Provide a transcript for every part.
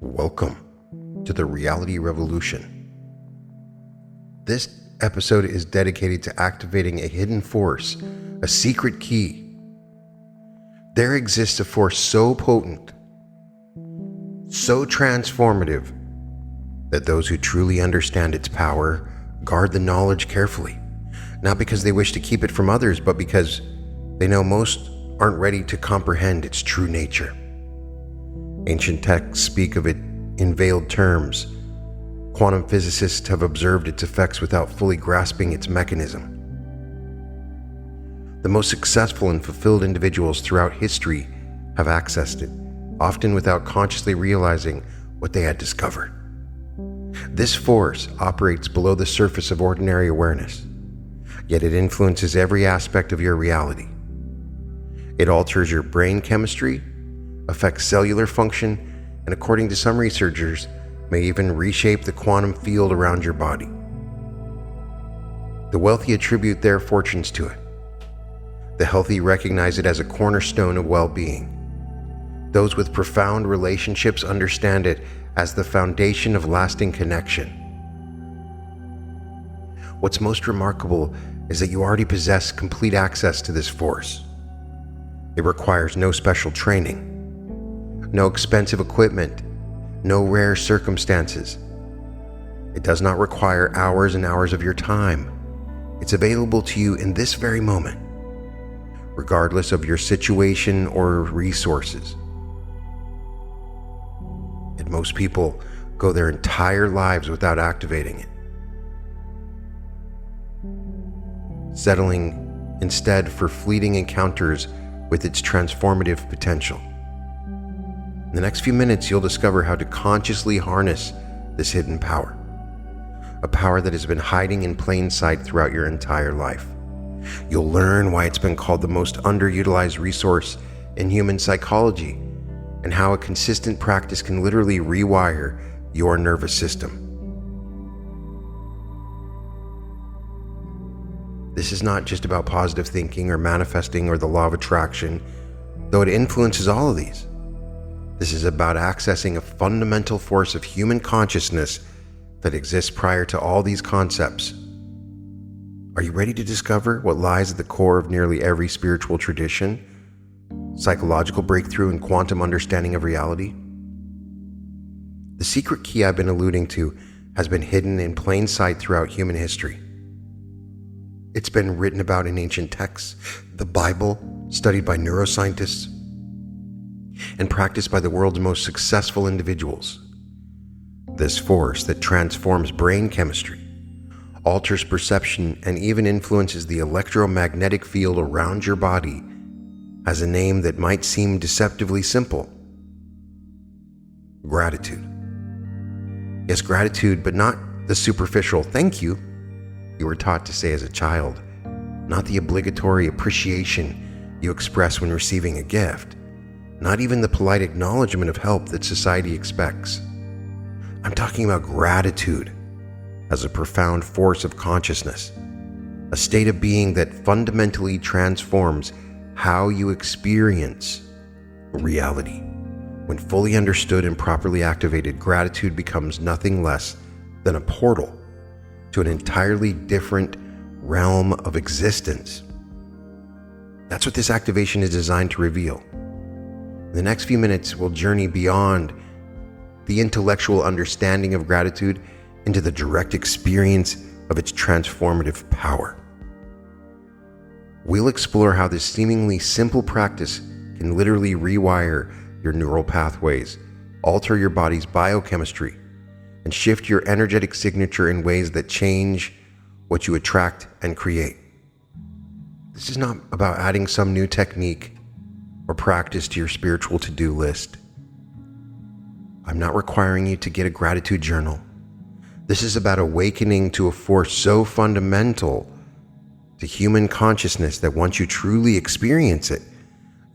Welcome to the Reality Revolution. This episode is dedicated to activating a hidden force, a secret key. There exists a force so potent, so transformative, that those who truly understand its power guard the knowledge carefully, not because they wish to keep it from others, but because they know most aren't ready to comprehend its true nature. Ancient texts speak of it in veiled terms. Quantum physicists have observed its effects without fully grasping its mechanism. The most successful and fulfilled individuals throughout history have accessed it, often without consciously realizing what they had discovered. This force operates below the surface of ordinary awareness, yet it influences every aspect of your reality. It alters your brain chemistry, affects cellular function, and according to some researchers, may even reshape the quantum field around your body. The wealthy attribute their fortunes to it. The healthy recognize it as a cornerstone of well-being. Those with profound relationships understand it as the foundation of lasting connection. What's most remarkable is that you already possess complete access to this force. It requires no special training, no expensive equipment, no rare circumstances. It does not require hours and hours of your time. It's available to you in this very moment, regardless of your situation or resources. Yet most people go their entire lives without activating it, settling instead for fleeting encounters with its transformative potential. In the next few minutes, you'll discover how to consciously harness this hidden power, a power that has been hiding in plain sight throughout your entire life. You'll learn why it's been called the most underutilized resource in human psychology, and how a consistent practice can literally rewire your nervous system. This is not just about positive thinking or manifesting or the law of attraction, though it influences all of these. This is about accessing a fundamental force of human consciousness that exists prior to all these concepts. Are you ready to discover what lies at the core of nearly every spiritual tradition, psychological breakthrough, and quantum understanding of reality? The secret key I've been alluding to has been hidden in plain sight throughout human history. It's been written about in ancient texts, the Bible, studied by neuroscientists, and practiced by the world's most successful individuals. This force that transforms brain chemistry, alters perception, and even influences the electromagnetic field around your body has a name that might seem deceptively simple: gratitude. Yes, gratitude, but not the superficial thank you were taught to say as a child, not the obligatory appreciation you express when receiving a gift, not even the polite acknowledgement of help that society expects. I'm talking about gratitude as a profound force of consciousness, a state of being that fundamentally transforms how you experience reality. When fully understood and properly activated, gratitude becomes nothing less than a portal to an entirely different realm of existence. That's what this activation is designed to reveal. In the next few minutes, we'll journey beyond the intellectual understanding of gratitude into the direct experience of its transformative power. We'll explore how this seemingly simple practice can literally rewire your neural pathways, alter your body's biochemistry, and shift your energetic signature in ways that change what you attract and create. This is not about adding some new technique or practice to your spiritual to-do list. I'm not requiring you to get a gratitude journal. This is about awakening to a force so fundamental to human consciousness that once you truly experience it,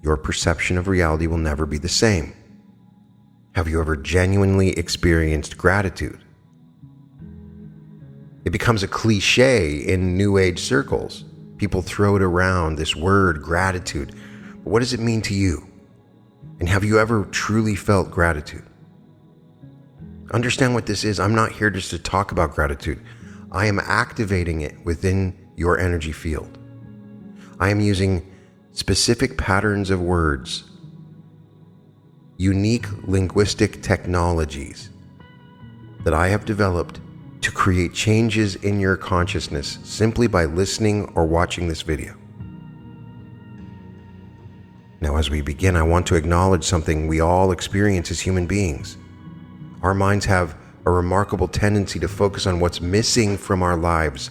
your perception of reality will never be the same. Have you ever genuinely experienced gratitude? It becomes a cliche in New Age circles. People throw it around, this word, gratitude. But what does it mean to you? And have you ever truly felt gratitude? Understand what this is. I'm not here just to talk about gratitude. I am activating it within your energy field. I am using specific patterns of words, unique linguistic technologies that I have developed to create changes in your consciousness simply by listening or watching this video. Now, as we begin, I want to acknowledge something we all experience as human beings. Our minds have a remarkable tendency to focus on what's missing from our lives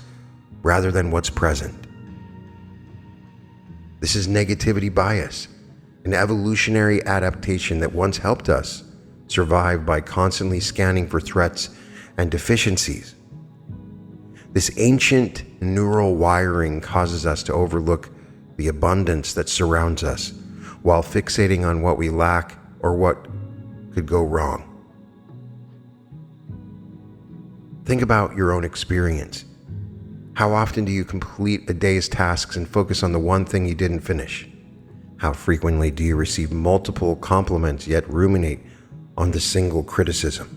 rather than what's present. This is negativity bias, an evolutionary adaptation that once helped us survive by constantly scanning for threats and deficiencies. This ancient neural wiring causes us to overlook the abundance that surrounds us while fixating on what we lack or what could go wrong. Think about your own experience. How often do you complete a day's tasks and focus on the one thing you didn't finish? How frequently do you receive multiple compliments yet ruminate on the single criticism?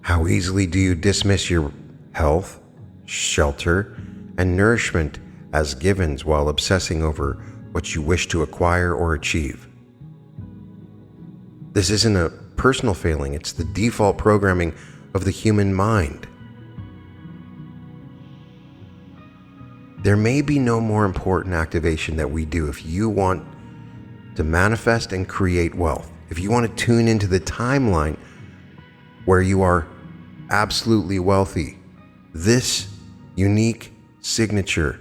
How easily do you dismiss your health, shelter, and nourishment as givens while obsessing over what you wish to acquire or achieve? This isn't a personal failing, it's the default programming of the human mind. There may be no more important activation that we do if you want to manifest and create wealth. If you want to tune into the timeline where you are absolutely wealthy, this unique signature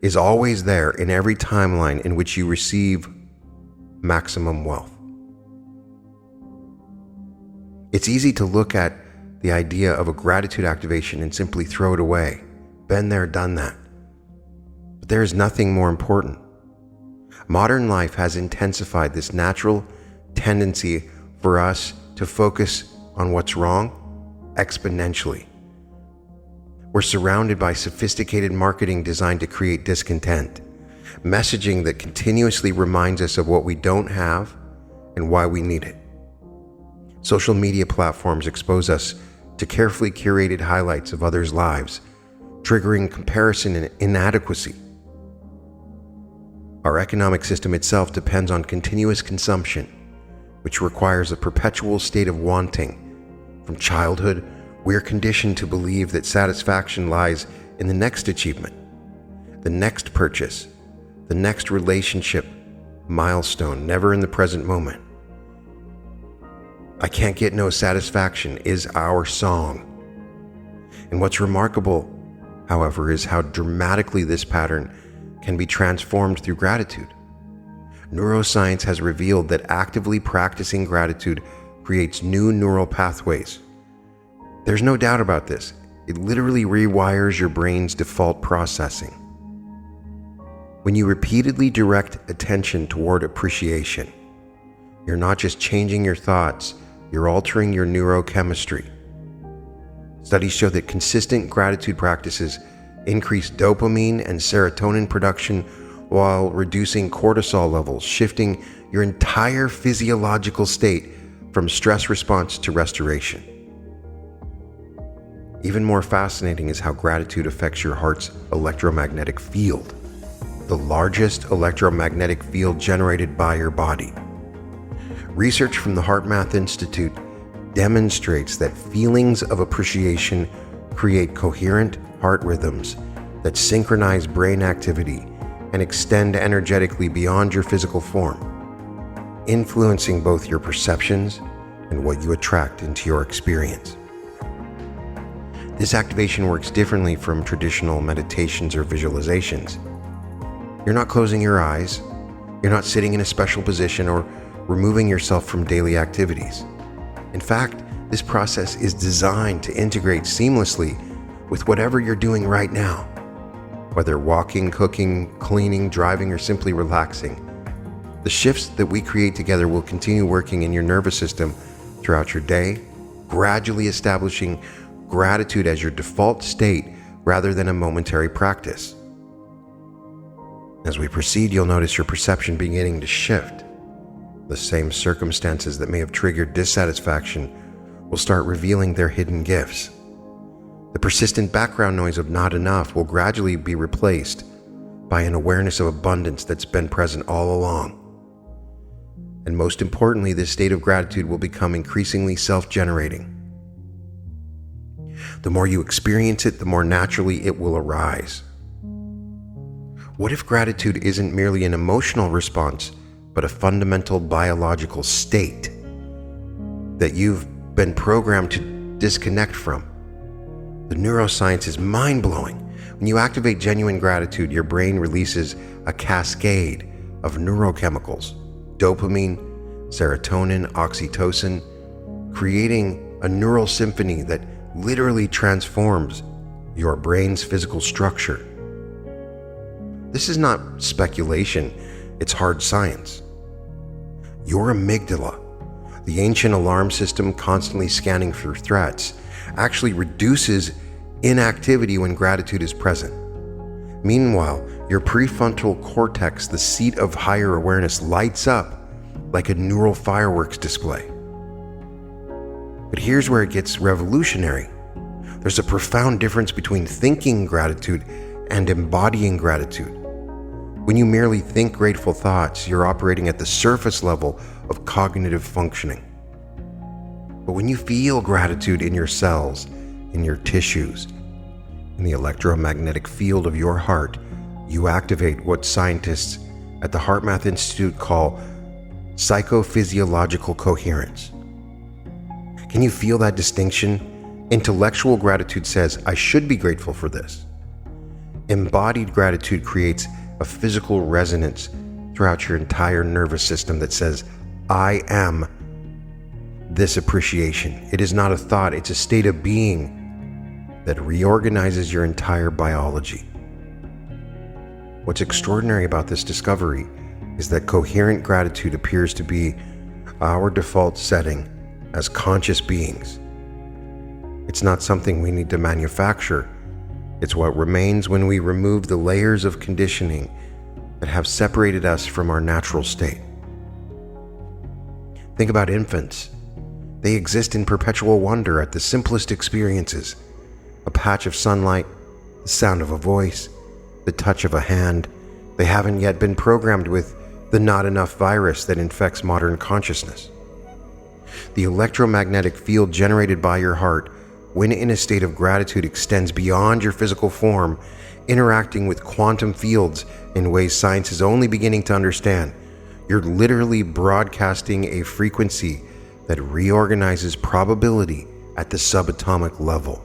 is always there in every timeline in which you receive maximum wealth. It's easy to look at the idea of a gratitude activation and simply throw it away. Been there, done that. But there is nothing more important. Modern life has intensified this natural tendency for us to focus on what's wrong exponentially. We're surrounded by sophisticated marketing designed to create discontent, messaging that continuously reminds us of what we don't have and why we need it. Social media platforms expose us to carefully curated highlights of others' lives, triggering comparison and inadequacy. Our economic system itself depends on continuous consumption, which requires a perpetual state of wanting. From childhood, we are conditioned to believe that satisfaction lies in the next achievement, the next purchase, the next relationship milestone, never in the present moment. "I can't get no satisfaction" is our song. And what's remarkable, however, is how dramatically this pattern can be transformed through gratitude. Neuroscience has revealed that actively practicing gratitude creates new neural pathways. There's no doubt about this. It literally rewires your brain's default processing. When you repeatedly direct attention toward appreciation, you're not just changing your thoughts, you're altering your neurochemistry. Studies show that consistent gratitude practices increase dopamine and serotonin production while reducing cortisol levels, shifting your entire physiological state from stress response to restoration. Even more fascinating is how gratitude affects your heart's electromagnetic field, the largest electromagnetic field generated by your body. Research from the HeartMath Institute demonstrates that feelings of appreciation create coherent heart rhythms that synchronize brain activity and extend energetically beyond your physical form, influencing both your perceptions and what you attract into your experience. This activation works differently from traditional meditations or visualizations. You're not closing your eyes, you're not sitting in a special position or removing yourself from daily activities. In fact, this process is designed to integrate seamlessly with whatever you're doing right now. Whether walking, cooking, cleaning, driving, or simply relaxing, the shifts that we create together will continue working in your nervous system throughout your day, gradually establishing gratitude as your default state rather than a momentary practice. As we proceed, you'll notice your perception beginning to shift. The same circumstances that may have triggered dissatisfaction will start revealing their hidden gifts. The persistent background noise of not enough will gradually be replaced by an awareness of abundance that's been present all along. And most importantly, this state of gratitude will become increasingly self-generating. The more you experience it, the more naturally it will arise. What if gratitude isn't merely an emotional response, but a fundamental biological state that you've been programmed to disconnect from? The neuroscience is mind-blowing. When you activate genuine gratitude, your brain releases a cascade of neurochemicals, dopamine, serotonin, oxytocin, creating a neural symphony that literally transforms your brain's physical structure. This is not speculation, it's hard science. Your amygdala, the ancient alarm system constantly scanning for threats, actually reduces inactivity when gratitude is present. Meanwhile, your prefrontal cortex, the seat of higher awareness, lights up like a neural fireworks display. But here's where it gets revolutionary. There's a profound difference between thinking gratitude and embodying gratitude. When you merely think grateful thoughts, you're operating at the surface level of cognitive functioning. But when you feel gratitude in your cells, in your tissues, in the electromagnetic field of your heart, you activate what scientists at the HeartMath Institute call psychophysiological coherence. Can you feel that distinction? Intellectual gratitude says, I should be grateful for this. Embodied gratitude creates a physical resonance throughout your entire nervous system that says, I am this appreciation. It is not a thought, it's a state of being that reorganizes your entire biology. What's extraordinary about this discovery is that coherent gratitude appears to be our default setting as conscious beings. It's not something we need to manufacture. It's what remains when we remove the layers of conditioning that have separated us from our natural state. Think about infants. They exist in perpetual wonder at the simplest experiences. A patch of sunlight, the sound of a voice, the touch of a hand. They haven't yet been programmed with the not enough virus that infects modern consciousness. The electromagnetic field generated by your heart when in a state of gratitude extends beyond your physical form, interacting with quantum fields in ways science is only beginning to understand. You're literally broadcasting a frequency that reorganizes probability at the subatomic level.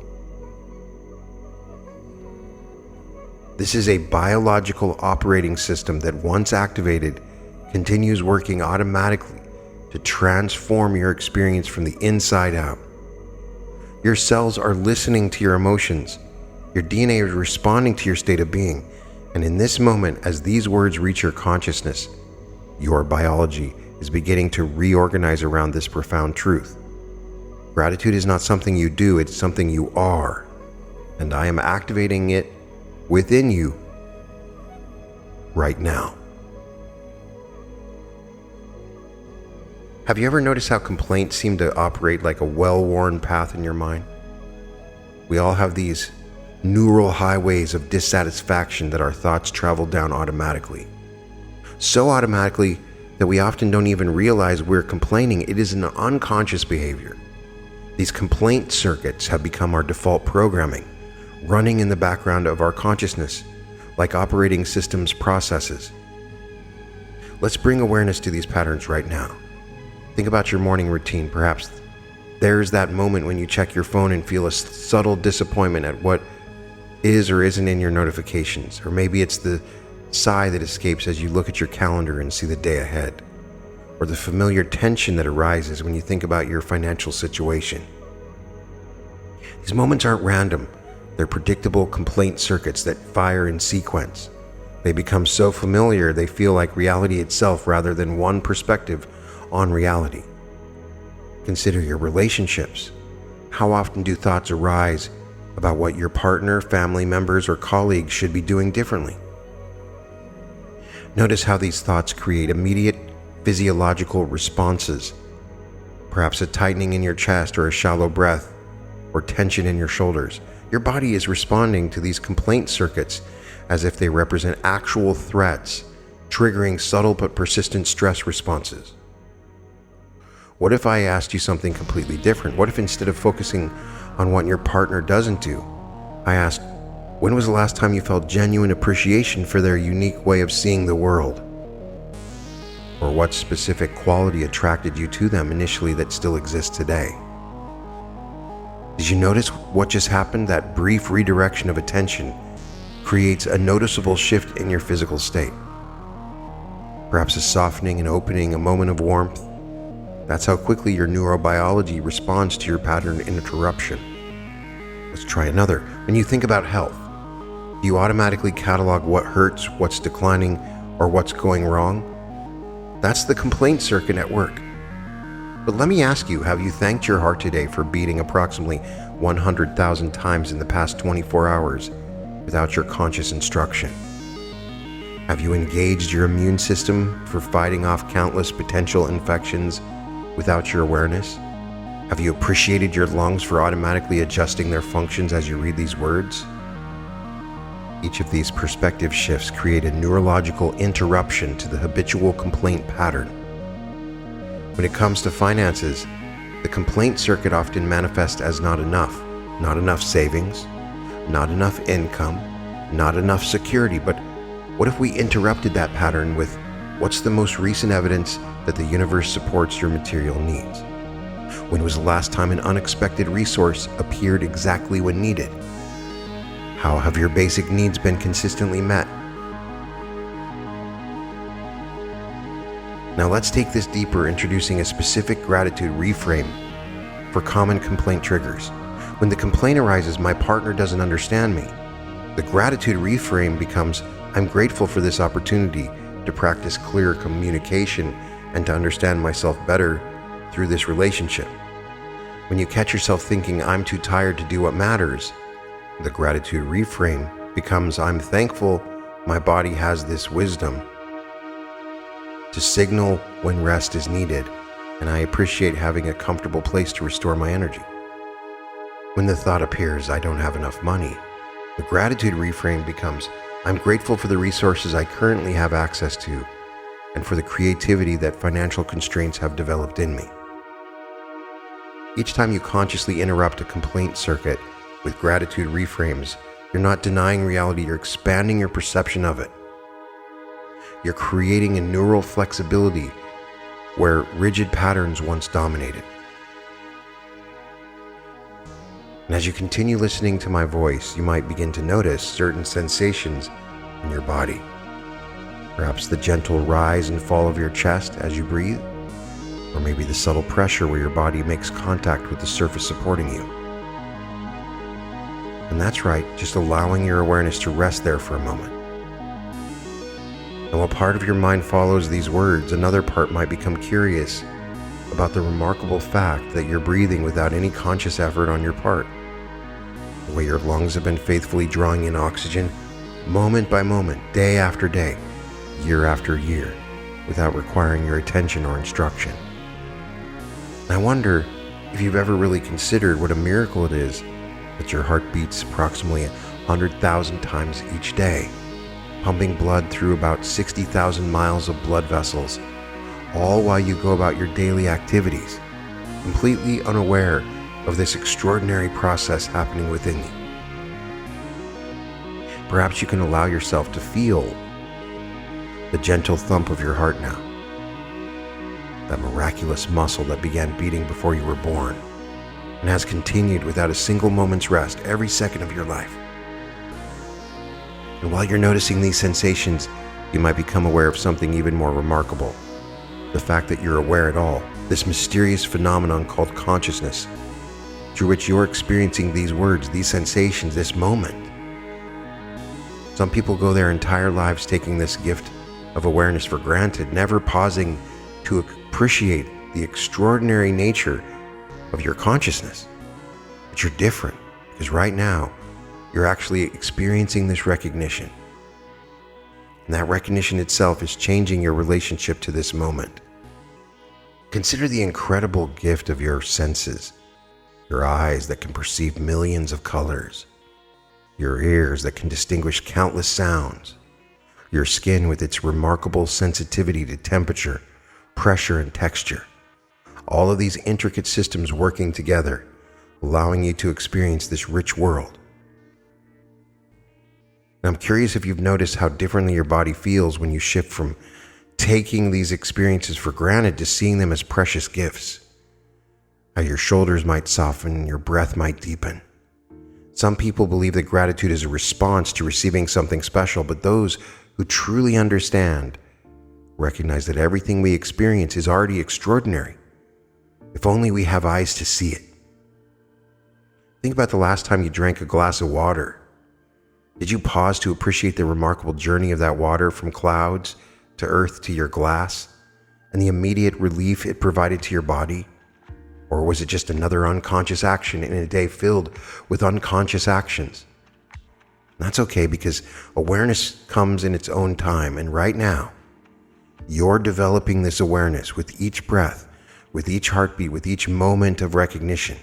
This is a biological operating system that, once activated, continues working automatically to transform your experience from the inside out. Your cells are listening to your emotions. Your DNA is responding to your state of being. And in this moment, as these words reach your consciousness, your biology is beginning to reorganize around this profound truth. Gratitude is not something you do, it's something you are. And I am activating it within you right now. Have you ever noticed how complaints seem to operate like a well-worn path in your mind? We all have these neural highways of dissatisfaction that our thoughts travel down automatically. So automatically that we often don't even realize we're complaining. It is an unconscious behavior. These complaint circuits have become our default programming, running in the background of our consciousness, like operating systems processes. Let's bring awareness to these patterns right now. Think about your morning routine. Perhaps there's that moment when you check your phone and feel a subtle disappointment at what is or isn't in your notifications. Or maybe it's the sigh that escapes as you look at your calendar and see the day ahead. Or the familiar tension that arises when you think about your financial situation. These moments aren't random. They're predictable complaint circuits that fire in sequence. They become so familiar they feel like reality itself rather than one perspective on reality. Consider your relationships. How often do thoughts arise about what your partner, family members, or colleagues should be doing differently? Notice how these thoughts create immediate physiological responses. Perhaps a tightening in your chest or a shallow breath or tension in your shoulders. Your body is responding to these complaint circuits as if they represent actual threats, triggering subtle but persistent stress responses. What if I asked you something completely different? What if instead of focusing on what your partner doesn't do, I asked, when was the last time you felt genuine appreciation for their unique way of seeing the world? Or what specific quality attracted you to them initially that still exists today? Did you notice what just happened? That brief redirection of attention creates a noticeable shift in your physical state. Perhaps a softening and opening, a moment of warmth. That's how quickly your neurobiology responds to your pattern interruption. Let's try another. When you think about health, do you automatically catalog what hurts, what's declining, or what's going wrong? That's the complaint circuit at work. But let me ask you, have you thanked your heart today for beating approximately 100,000 times in the past 24 hours without your conscious instruction? Have you engaged your immune system for fighting off countless potential infections without your awareness? Have you appreciated your lungs for automatically adjusting their functions as you read these words? Each of these perspective shifts create a neurological interruption to the habitual complaint pattern. When it comes to finances, the complaint circuit often manifests as not enough savings, not enough income, not enough security. But what if we interrupted that pattern with, what's the most recent evidence that the universe supports your material needs? When was the last time an unexpected resource appeared exactly when needed? How have your basic needs been consistently met? Now let's take this deeper, introducing a specific gratitude reframe for common complaint triggers. When the complaint arises, my partner doesn't understand me. The gratitude reframe becomes, I'm grateful for this opportunity to practice clear communication and to understand myself better through this relationship. When you catch yourself thinking, I'm too tired to do what matters, the gratitude reframe becomes, I'm thankful my body has this wisdom to signal when rest is needed, and I appreciate having a comfortable place to restore my energy. When the thought appears, I don't have enough money, the gratitude reframe becomes, I'm grateful for the resources I currently have access to and for the creativity that financial constraints have developed in me. Each time you consciously interrupt a complaint circuit with gratitude reframes, you're not denying reality, you're expanding your perception of it. You're creating a neural flexibility where rigid patterns once dominated. And as you continue listening to my voice, you might begin to notice certain sensations in your body. Perhaps the gentle rise and fall of your chest as you breathe, or maybe the subtle pressure where your body makes contact with the surface supporting you. And that's right, just allowing your awareness to rest there for a moment. And while part of your mind follows these words, another part might become curious about the remarkable fact that you're breathing without any conscious effort on your part. The way your lungs have been faithfully drawing in oxygen, moment by moment, day after day, year after year, without requiring your attention or instruction. And I wonder if you've ever really considered what a miracle it is that your heart beats approximately 100,000 times each day, pumping blood through about 60,000 miles of blood vessels, all while you go about your daily activities, completely unaware of this extraordinary process happening within you. Perhaps you can allow yourself to feel the gentle thump of your heart now, that miraculous muscle that began beating before you were born and has continued without a single moment's rest every second of your life. And while you're noticing these sensations, you might become aware of something even more remarkable. The fact that you're aware at all, this mysterious phenomenon called consciousness, through which you're experiencing these words, these sensations, this moment. Some people go their entire lives taking this gift of awareness for granted, never pausing to appreciate the extraordinary nature of your consciousness. But you're different, because right now, you're actually experiencing this recognition. And that recognition itself is changing your relationship to this moment. Consider the incredible gift of your senses, your eyes that can perceive millions of colors, your ears that can distinguish countless sounds, your skin with its remarkable sensitivity to temperature, pressure, and texture. All of these intricate systems working together, allowing you to experience this rich world. And I'm curious if you've noticed how differently your body feels when you shift from taking these experiences for granted to seeing them as precious gifts. How your shoulders might soften, your breath might deepen. Some people believe that gratitude is a response to receiving something special, but those who truly understand recognize that everything we experience is already extraordinary, if only we have eyes to see it. Think about the last time you drank a glass of water. Did you pause to appreciate the remarkable journey of that water from clouds to earth to your glass, and the immediate relief it provided to your body? Or was it just another unconscious action in a day filled with unconscious actions? That's okay, because awareness comes in its own time, and right now, you're developing this awareness with each breath, with each heartbeat, with each moment of recognition.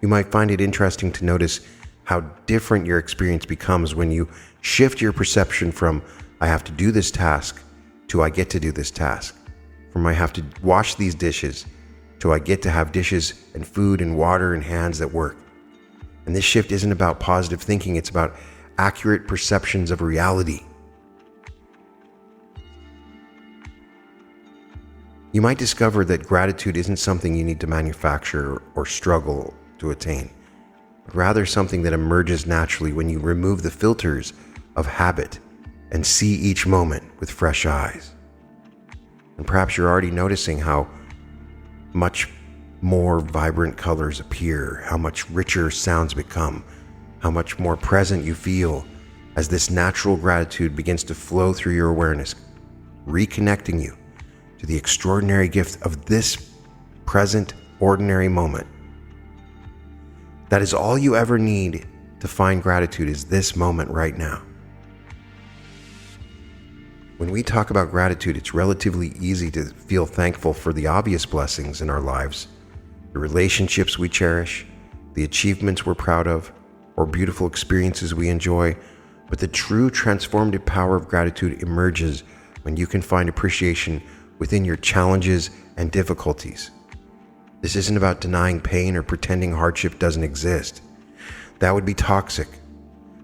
You might find it interesting to notice how different your experience becomes when you shift your perception from "I have to do this task" to "I get to do this task," from "I have to wash these dishes" to "I get to have dishes and food and water and hands that work." And this shift isn't about positive thinking, it's about accurate perceptions of reality. You might discover that gratitude isn't something you need to manufacture or struggle to attain, but rather something that emerges naturally when you remove the filters of habit and see each moment with fresh eyes. And perhaps you're already noticing how much more vibrant colors appear, how much richer sounds become, how much more present you feel as this natural gratitude begins to flow through your awareness, reconnecting you to the extraordinary gift of this present, ordinary moment. That is all you ever need to find gratitude, is this moment right now. When we talk about gratitude, it's relatively easy to feel thankful for the obvious blessings in our lives, the relationships we cherish, the achievements we're proud of, or beautiful experiences we enjoy. But the true transformative power of gratitude emerges when you can find appreciation within your challenges and difficulties. This isn't about denying pain or pretending hardship doesn't exist. That would be toxic.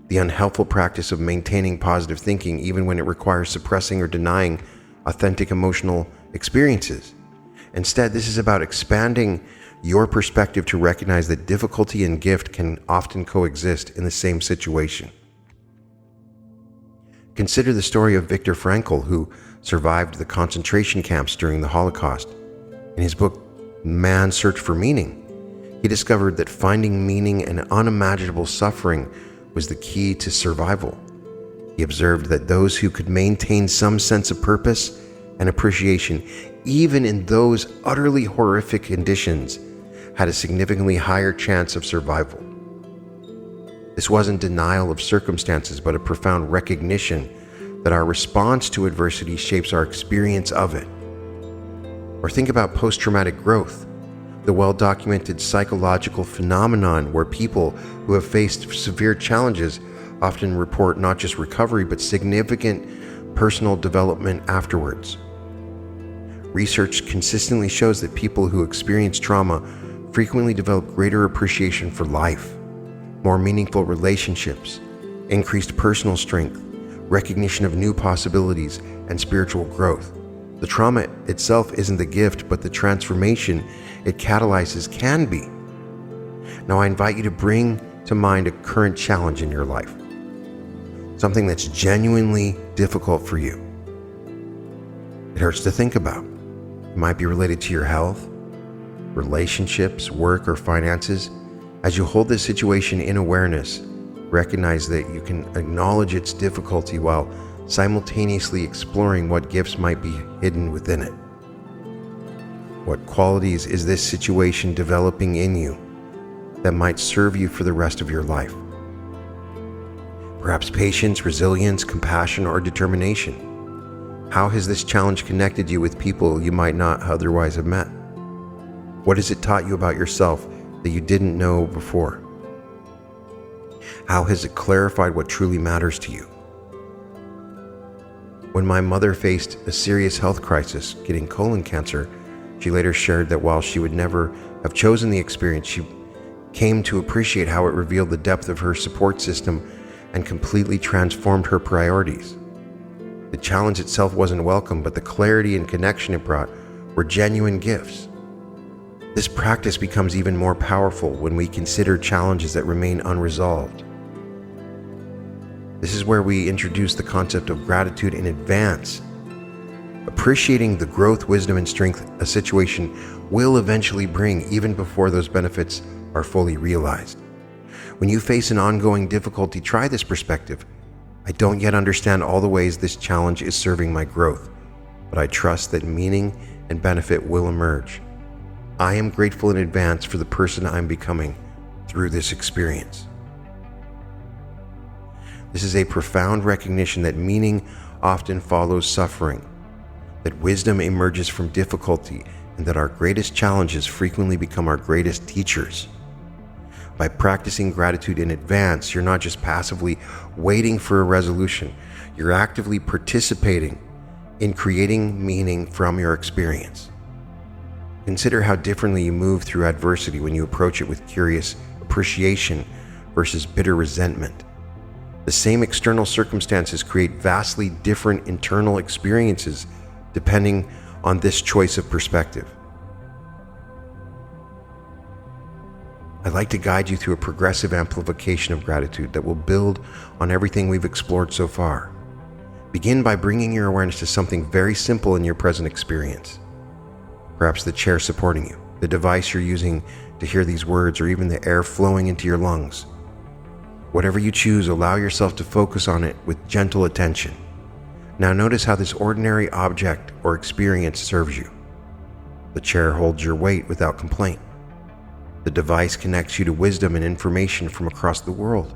The unhelpful practice of maintaining positive thinking even when it requires suppressing or denying authentic emotional experiences. Instead, this is about expanding your perspective to recognize that difficulty and gift can often coexist in the same situation. Consider the story of Viktor Frankl, who survived the concentration camps during the Holocaust. In his book, Man's Search for Meaning, he discovered that finding meaning in unimaginable suffering was the key to survival. He observed that those who could maintain some sense of purpose and appreciation, even in those utterly horrific conditions, had a significantly higher chance of survival. This wasn't denial of circumstances, but a profound recognition that our response to adversity shapes our experience of it. Or think about post-traumatic growth, the well-documented psychological phenomenon where people who have faced severe challenges often report not just recovery, but significant personal development afterwards. Research consistently shows that people who experience trauma frequently develop greater appreciation for life, more meaningful relationships, increased personal strength, recognition of new possibilities, and spiritual growth. The trauma itself isn't the gift, but the transformation it catalyzes can be. Now, I invite you to bring to mind a current challenge in your life, something that's genuinely difficult for you. It hurts to think about. It might be related to your health, relationships, work, or finances. As you hold this situation in awareness, recognize that you can acknowledge its difficulty while simultaneously exploring what gifts might be hidden within it. What qualities is this situation developing in you that might serve you for the rest of your life? Perhaps patience, resilience, compassion, or determination. How has this challenge connected you with people you might not otherwise have met? What has it taught you about yourself that you didn't know before? How has it clarified what truly matters to you? When my mother faced a serious health crisis, getting colon cancer, she later shared that while she would never have chosen the experience, she came to appreciate how it revealed the depth of her support system and completely transformed her priorities. The challenge itself wasn't welcome, but the clarity and connection it brought were genuine gifts. This practice becomes even more powerful when we consider challenges that remain unresolved. This is where we introduce the concept of gratitude in advance, appreciating the growth, wisdom, and strength a situation will eventually bring even before those benefits are fully realized. When you face an ongoing difficulty, try this perspective. I don't yet understand all the ways this challenge is serving my growth, but I trust that meaning and benefit will emerge. I am grateful in advance for the person I'm becoming through this experience. This is a profound recognition that meaning often follows suffering, that wisdom emerges from difficulty, and that our greatest challenges frequently become our greatest teachers. By practicing gratitude in advance, you're not just passively waiting for a resolution, you're actively participating in creating meaning from your experience. Consider how differently you move through adversity when you approach it with curious appreciation versus bitter resentment. The same external circumstances create vastly different internal experiences depending on this choice of perspective. I'd like to guide you through a progressive amplification of gratitude that will build on everything we've explored so far. Begin by bringing your awareness to something very simple in your present experience. Perhaps the chair supporting you, the device you're using to hear these words, or even the air flowing into your lungs. Whatever you choose, allow yourself to focus on it with gentle attention. Now notice how this ordinary object or experience serves you. The chair holds your weight without complaint. The device connects you to wisdom and information from across the world.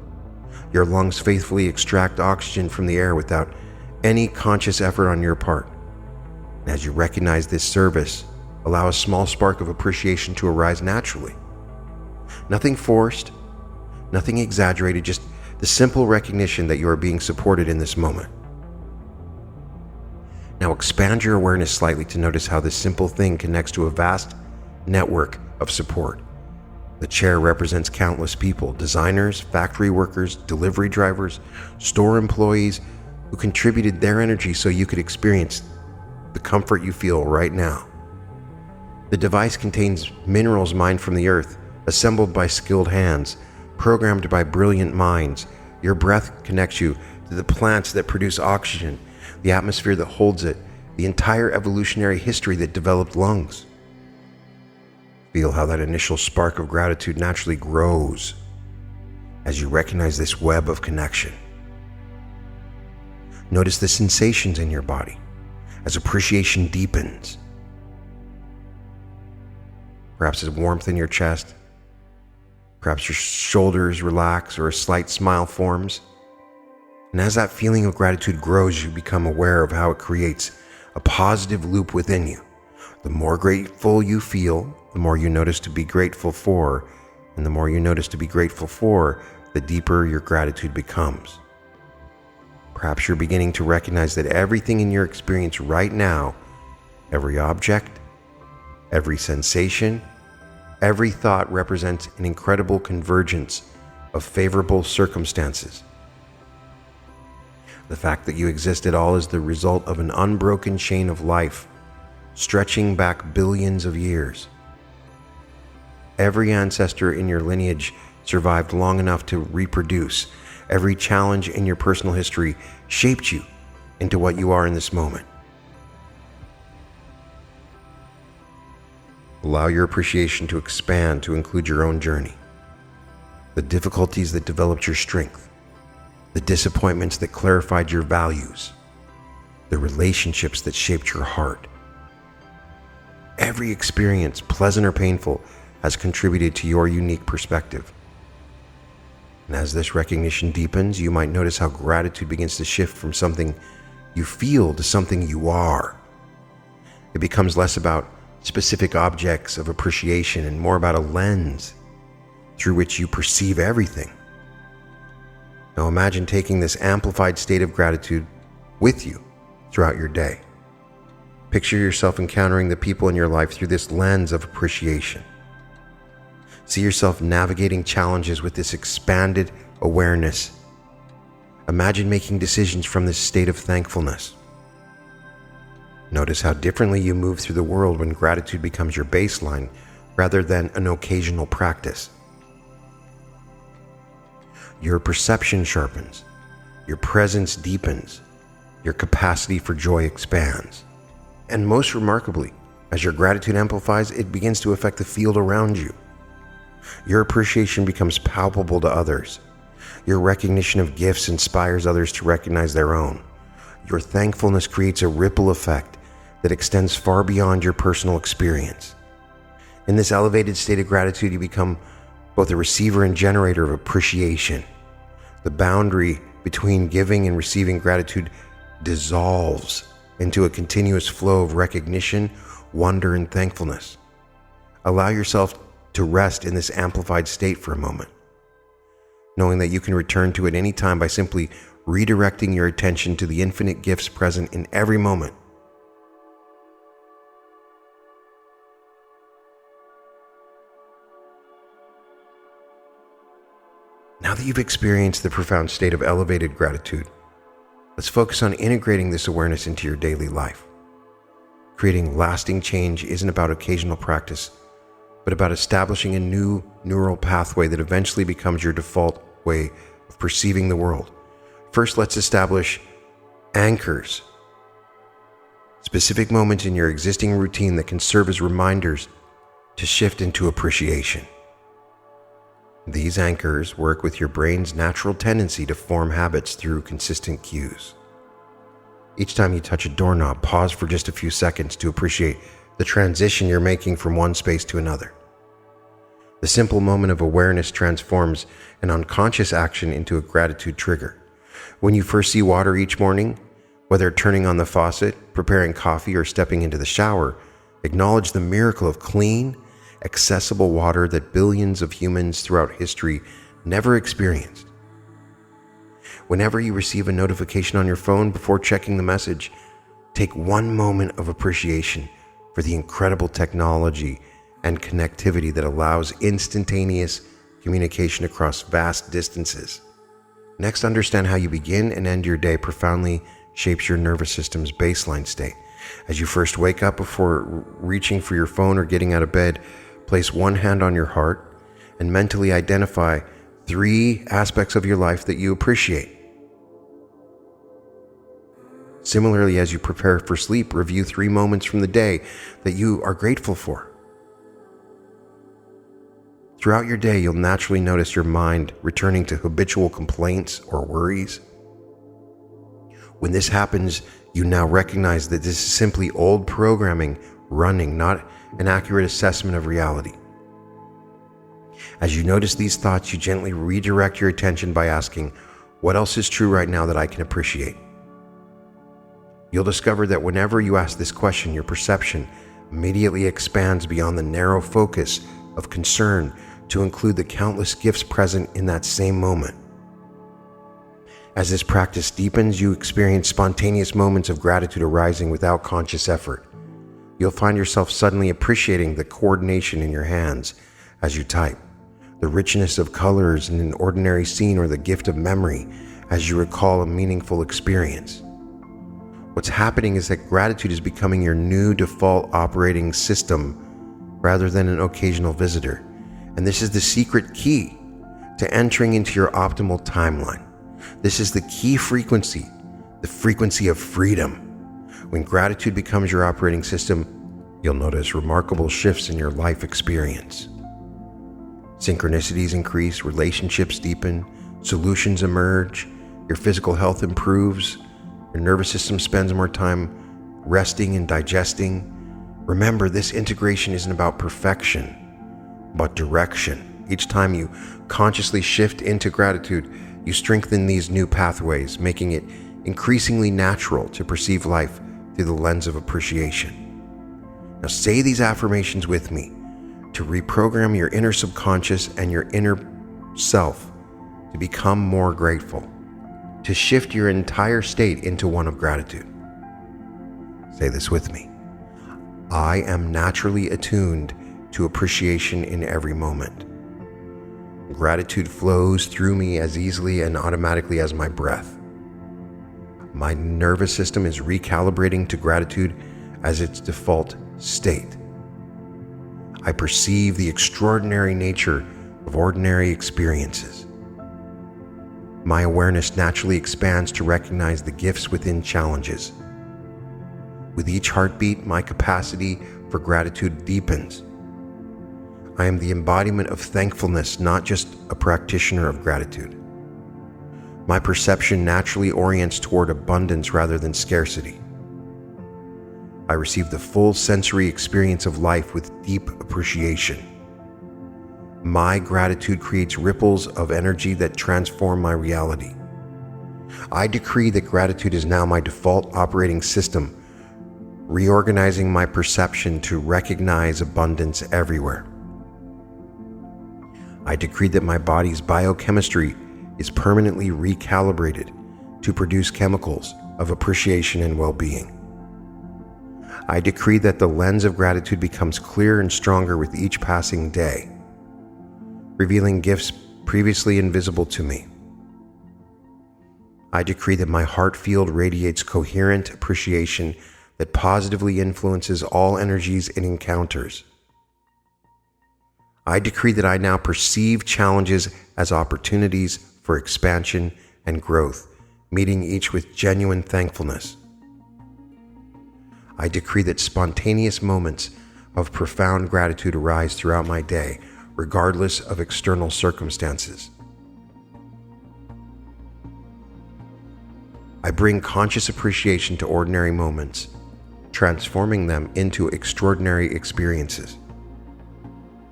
Your lungs faithfully extract oxygen from the air without any conscious effort on your part. And as you recognize this service, allow a small spark of appreciation to arise naturally. Nothing forced, nothing exaggerated, just the simple recognition that you are being supported in this moment. Now expand your awareness slightly to notice how this simple thing connects to a vast network of support. The chair represents countless people, designers, factory workers, delivery drivers, store employees who contributed their energy so you could experience the comfort you feel right now. The device contains minerals mined from the earth, assembled by skilled hands, programmed by brilliant minds. Your breath connects you to the plants that produce oxygen, the atmosphere that holds it, the entire evolutionary history that developed lungs. Feel how that initial spark of gratitude naturally grows as you recognize this web of connection. Notice the sensations in your body as appreciation deepens. Perhaps there's warmth in your chest. Perhaps your shoulders relax or a slight smile forms. And as that feeling of gratitude grows, you become aware of how it creates a positive loop within you. The more grateful you feel, the more you notice to be grateful for, and the more you notice to be grateful for, the deeper your gratitude becomes. Perhaps you're beginning to recognize that everything in your experience right now, every object, every sensation, every thought represents an incredible convergence of favorable circumstances. The fact that you exist at all is the result of an unbroken chain of life, stretching back billions of years. Every ancestor in your lineage survived long enough to reproduce. Every challenge in your personal history shaped you into what you are in this moment. Allow your appreciation to expand to include your own journey. The difficulties that developed your strength, the disappointments that clarified your values, the relationships that shaped your heart. Every experience, pleasant or painful, has contributed to your unique perspective. And as this recognition deepens, you might notice how gratitude begins to shift from something you feel to something you are. It becomes less about specific objects of appreciation and more about a lens through which you perceive everything. Now imagine taking this amplified state of gratitude with you throughout your day. Picture yourself encountering the people in your life through this lens of appreciation. See yourself navigating challenges with this expanded awareness. Imagine making decisions from this state of thankfulness. Notice how differently you move through the world when gratitude becomes your baseline rather than an occasional practice. Your perception sharpens, your presence deepens, your capacity for joy expands. And most remarkably, as your gratitude amplifies, it begins to affect the field around you. Your appreciation becomes palpable to others. Your recognition of gifts inspires others to recognize their own. Your thankfulness creates a ripple effect that extends far beyond your personal experience. In this elevated state of gratitude, you become both a receiver and generator of appreciation. The boundary between giving and receiving gratitude dissolves into a continuous flow of recognition, wonder, and thankfulness. Allow yourself to rest in this amplified state for a moment, knowing that you can return to it any time by simply redirecting your attention to the infinite gifts present in every moment. Now that you've experienced the profound state of elevated gratitude, let's focus on integrating this awareness into your daily life. Creating lasting change isn't about occasional practice, but about establishing a new neural pathway that eventually becomes your default way of perceiving the world. First, let's establish anchors, specific moments in your existing routine that can serve as reminders to shift into appreciation. These anchors work with your brain's natural tendency to form habits through consistent cues. Each time you touch a doorknob, pause for just a few seconds to appreciate the transition you're making from one space to another. The simple moment of awareness transforms an unconscious action into a gratitude trigger. When you first see water each morning, whether turning on the faucet, preparing coffee, or stepping into the shower, acknowledge the miracle of clean, accessible water that billions of humans throughout history never experienced. Whenever you receive a notification on your phone, before checking the message, take one moment of appreciation for the incredible technology and connectivity that allows instantaneous communication across vast distances. Next, understand how you begin and end your day profoundly shapes your nervous system's baseline state. As you first wake up, before reaching for your phone or getting out of bed, place one hand on your heart and mentally identify 3 aspects of your life that you appreciate. Similarly, as you prepare for sleep, review 3 moments from the day that you are grateful for. Throughout your day, you'll naturally notice your mind returning to habitual complaints or worries. When this happens, you now recognize that this is simply old programming running, not an accurate assessment of reality. As you notice these thoughts, you gently redirect your attention by asking, what else is true right now that I can appreciate? You'll discover that whenever you ask this question, your perception immediately expands beyond the narrow focus of concern to include the countless gifts present in that same moment. As this practice deepens, you experience spontaneous moments of gratitude arising without conscious effort. You'll find yourself suddenly appreciating the coordination in your hands as you type, the richness of colors in an ordinary scene, or the gift of memory as you recall a meaningful experience. What's happening is that gratitude is becoming your new default operating system rather than an occasional visitor. And this is the secret key to entering into your optimal timeline. This is the key frequency, the frequency of freedom. When gratitude becomes your operating system, you'll notice remarkable shifts in your life experience. Synchronicities increase, relationships deepen, solutions emerge, your physical health improves, your nervous system spends more time resting and digesting. Remember, this integration isn't about perfection, but direction. Each time you consciously shift into gratitude, you strengthen these new pathways, making it increasingly natural to perceive life through the lens of appreciation. Now say these affirmations with me to reprogram your inner subconscious and your inner self to become more grateful, to shift your entire state into one of gratitude. Say this with me. I am naturally attuned to appreciation in every moment. Gratitude flows through me as easily and automatically as my breath. My nervous system is recalibrating to gratitude as its default state. I perceive the extraordinary nature of ordinary experiences. My awareness naturally expands to recognize the gifts within challenges. With each heartbeat, my capacity for gratitude deepens. I am the embodiment of thankfulness, not just a practitioner of gratitude. My perception naturally orients toward abundance rather than scarcity. I receive the full sensory experience of life with deep appreciation. My gratitude creates ripples of energy that transform my reality. I decree that gratitude is now my default operating system, reorganizing my perception to recognize abundance everywhere. I decree that my body's biochemistry is permanently recalibrated to produce chemicals of appreciation and well-being. I decree that the lens of gratitude becomes clearer and stronger with each passing day, revealing gifts previously invisible to me. I decree that my heart field radiates coherent appreciation that positively influences all energies it encounters. I decree that I now perceive challenges as opportunities for expansion and growth, meeting each with genuine thankfulness. I decree that spontaneous moments of profound gratitude arise throughout my day, regardless of external circumstances. I bring conscious appreciation to ordinary moments, transforming them into extraordinary experiences.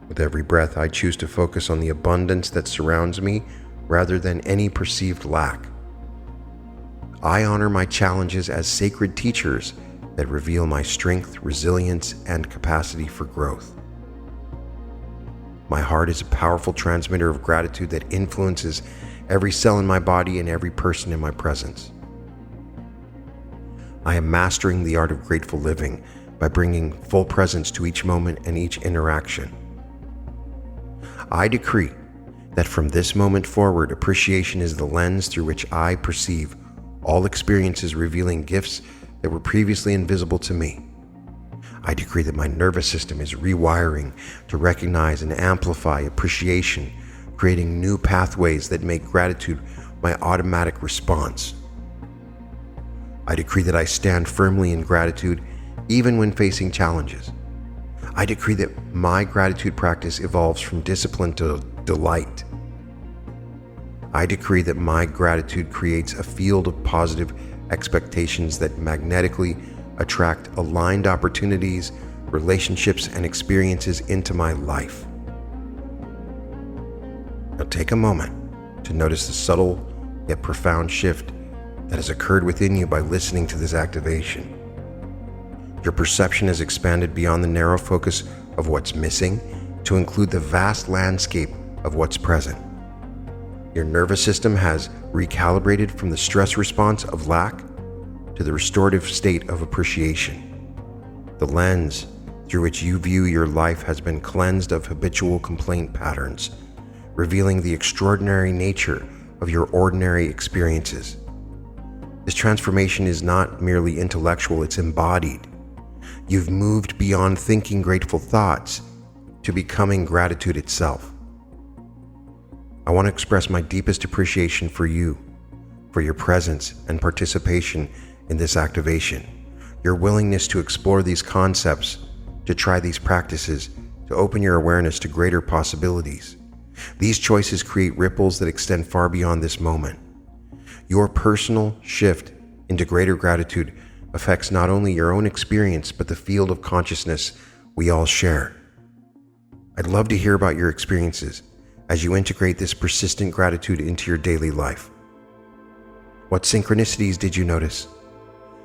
With every breath, I choose to focus on the abundance that surrounds me rather than any perceived lack. I honor my challenges as sacred teachers that reveal my strength, resilience, and capacity for growth. My heart is a powerful transmitter of gratitude that influences every cell in my body and every person in my presence. I am mastering the art of grateful living by bringing full presence to each moment and each interaction. I decree that from this moment forward, appreciation is the lens through which I perceive all experiences, revealing gifts that were previously invisible to me. I decree that my nervous system is rewiring to recognize and amplify appreciation, creating new pathways that make gratitude my automatic response. I decree that I stand firmly in gratitude even when facing challenges. I decree that my gratitude practice evolves from discipline to delight. I decree that my gratitude creates a field of positive expectations that magnetically attract aligned opportunities, relationships, and experiences into my life. Now take a moment to notice the subtle yet profound shift that has occurred within you by listening to this activation. Your perception has expanded beyond the narrow focus of what's missing to include the vast landscape of what's present. Your nervous system has recalibrated from the stress response of lack to the restorative state of appreciation. The lens through which you view your life has been cleansed of habitual complaint patterns, revealing the extraordinary nature of your ordinary experiences. This transformation is not merely intellectual, it's embodied. You've moved beyond thinking grateful thoughts to becoming gratitude itself. I want to express my deepest appreciation for you, for your presence and participation in this activation, your willingness to explore these concepts, to try these practices, to open your awareness to greater possibilities. These choices create ripples that extend far beyond this moment. Your personal shift into greater gratitude affects not only your own experience, but the field of consciousness we all share. I'd love to hear about your experiences as you integrate this persistent gratitude into your daily life. What synchronicities did you notice?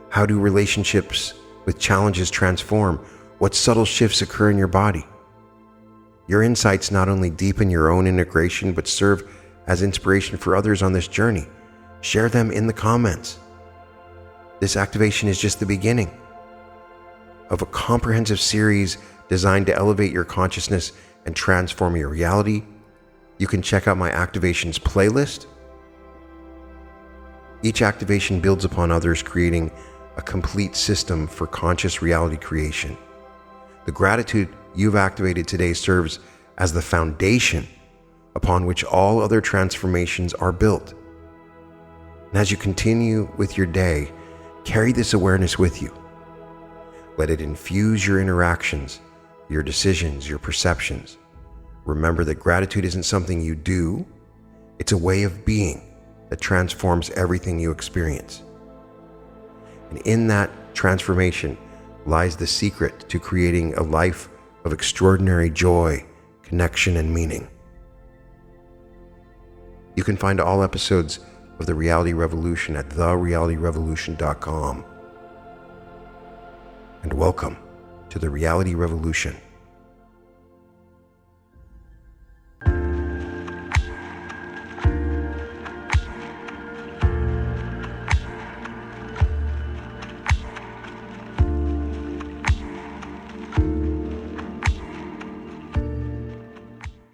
How do relationships with challenges transform? What subtle shifts occur in your body? Your insights not only deepen your own integration, but serve as inspiration for others on this journey. Share them in the comments. This activation is just the beginning of a comprehensive series designed to elevate your consciousness and transform your reality. You can check out my activations playlist. Each activation builds upon others, creating a complete system for conscious reality creation. The gratitude you've activated today serves as the foundation upon which all other transformations are built. And as you continue with your day, carry this awareness with you. Let it infuse your interactions, your decisions, your perceptions. Remember that gratitude isn't something you do, it's a way of being that transforms everything you experience. And in that transformation lies the secret to creating a life of extraordinary joy, connection, and meaning. You can find all episodes of The Reality Revolution at therealityrevolution.com. And welcome to The Reality Revolution.